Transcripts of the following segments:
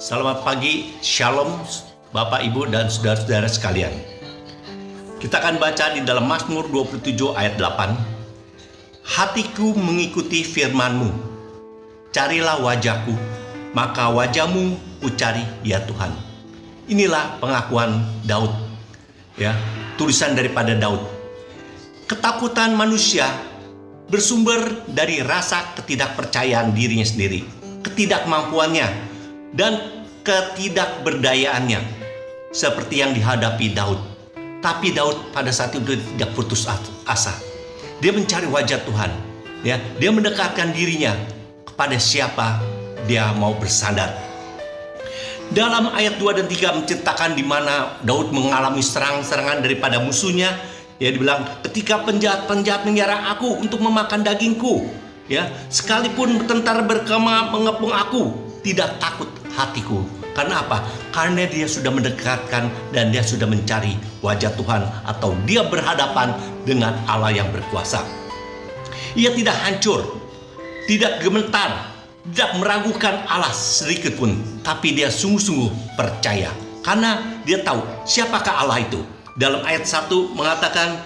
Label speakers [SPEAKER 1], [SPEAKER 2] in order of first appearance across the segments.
[SPEAKER 1] Selamat pagi, Shalom Bapak Ibu dan saudara-saudara sekalian. Kita akan baca di dalam Mazmur 27 ayat 8. Hatiku mengikuti firman-Mu, carilah wajahku, maka wajah-Mu kucari ya Tuhan. Inilah pengakuan Daud, ya, tulisan daripada Daud. Ketakutan manusia bersumber dari rasa ketidakpercayaan dirinya sendiri, ketidakmampuannya, dan ketidakberdayaannya, seperti yang dihadapi Daud. Tapi Daud pada saat itu tidak putus asa. Dia mencari wajah Tuhan, ya. Dia mendekatkan dirinya kepada siapa dia mau bersandar. Dalam ayat 2 dan 3 menceritakan di mana Daud mengalami serangan-serangan daripada musuhnya. Ya, dibilang ketika penjahat-penjahat menyerang aku untuk memakan dagingku, ya, sekalipun tentara berkemah mengepung aku, tidak takut hatiku. Karena apa? Karena dia sudah mendekatkan dan dia sudah mencari wajah Tuhan, atau dia berhadapan dengan Allah yang berkuasa. Ia tidak hancur, tidak gemetar, tidak meragukan Allah sedikit pun, tapi dia sungguh-sungguh percaya karena dia tahu siapakah Allah itu. Dalam ayat 1 mengatakan,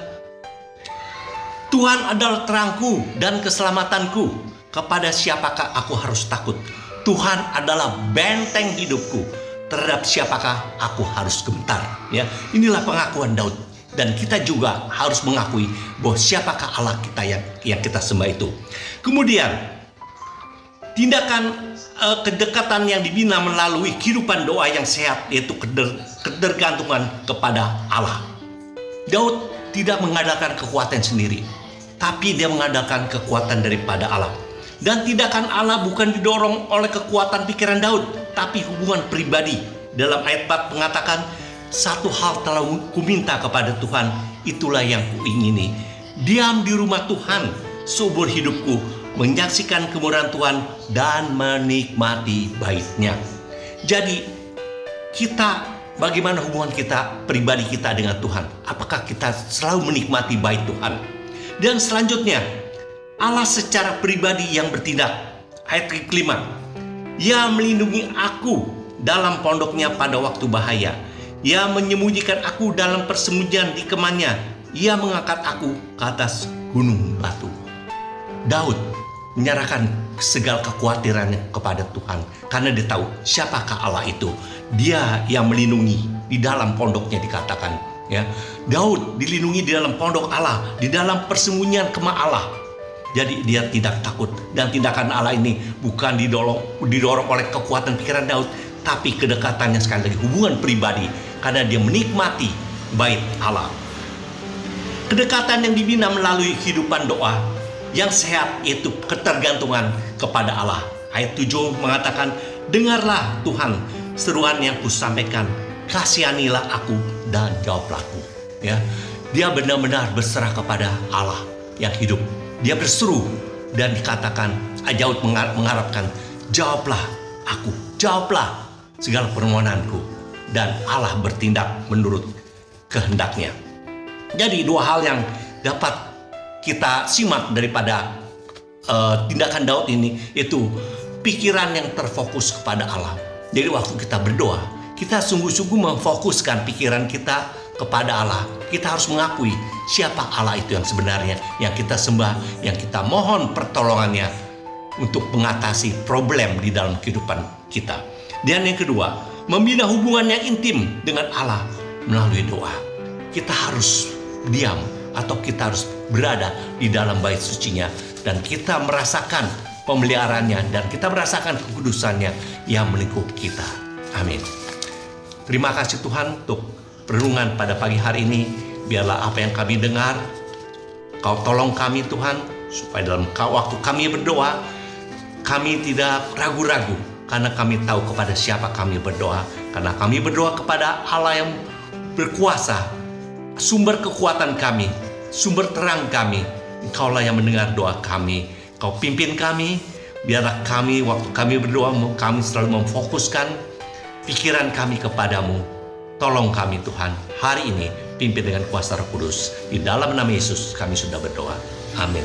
[SPEAKER 1] Tuhan adalah terangku dan keselamatanku, kepada siapakah aku harus takut? Tuhan adalah benteng hidupku, terhadap siapakah aku harus gemetar? Ya, inilah pengakuan Daud, dan kita juga harus mengakui bahwa siapakah Allah kita yang kita sembah itu. Kemudian tindakan kedekatan yang dibina melalui kehidupan doa yang sehat, yaitu ketergantungan kepada Allah. Daud tidak mengandalkan kekuatan sendiri, tapi dia mengandalkan kekuatan daripada Allah. Dan tindakan Allah bukan didorong oleh kekuatan pikiran Daud, tapi hubungan pribadi. Dalam ayat 4 mengatakan, satu hal telah kuminta kepada Tuhan, itulah yang kuingini, diam di rumah Tuhan seumur hidupku, menyaksikan kemurahan Tuhan dan menikmati bait-Nya. Jadi kita, bagaimana hubungan kita pribadi kita dengan Tuhan? Apakah kita selalu menikmati bait Tuhan? Dan selanjutnya, Allah secara pribadi yang bertindak. Ayat kelima, Ia melindungi aku dalam pondoknya pada waktu bahaya. Ia menyembunyikan aku dalam persembunyian di kemahnya. Ia mengangkat aku ke atas gunung batu. Daud menyerahkan segala kekhawatirannya kepada Tuhan, karena dia tahu siapakah Allah itu. Dia yang melindungi di dalam pondoknya, dikatakan, ya. Daud dilindungi di dalam pondok Allah, di dalam persembunyian kemah Allah. Jadi dia tidak takut, dan tindakan Allah ini bukan didorong oleh kekuatan pikiran Daud, tapi kedekatannya sekali lagi hubungan pribadi, karena dia menikmati bait Allah. Kedekatan yang dibina melalui kehidupan doa yang sehat, yaitu ketergantungan kepada Allah. Ayat 7 mengatakan, dengarlah Tuhan seruan yang kusampaikan, kasihanilah aku dan jawablah aku. Ya, dia benar-benar berserah kepada Allah yang hidup. Dia berseru dan dikatakan, Daud mengharapkan, jawablah aku, jawablah segala permohonanku, dan Allah bertindak menurut kehendaknya. Jadi dua hal yang dapat kita simak daripada tindakan Daud ini, itu pikiran yang terfokus kepada Allah. Jadi waktu kita berdoa, kita sungguh-sungguh memfokuskan pikiran kita kepada Allah. Kita harus mengakui siapa Allah itu yang sebenarnya, yang kita sembah, yang kita mohon pertolongannya untuk mengatasi problem di dalam kehidupan kita. Dan yang kedua, membina hubungan yang intim dengan Allah melalui doa. Kita harus diam, atau kita harus berada di dalam bait sucinya, dan kita merasakan pemeliharaannya, dan kita merasakan kekudusannya yang melingkupi kita. Amin. Terima kasih Tuhan untuk renungan pada pagi hari ini. Biarlah apa yang kami dengar, Kau tolong kami Tuhan, supaya dalam waktu kami berdoa, kami tidak ragu-ragu, karena kami tahu kepada siapa kami berdoa. Karena kami berdoa kepada Allah yang berkuasa, sumber kekuatan kami, sumber terang kami. Engkaulah yang mendengar doa kami. Kau pimpin kami, biarlah kami waktu kami berdoa, kami selalu memfokuskan pikiran kami kepadamu. Tolong kami Tuhan, hari ini pimpin dengan kuasa Roh Kudus. Di dalam nama Yesus kami sudah berdoa. Amin.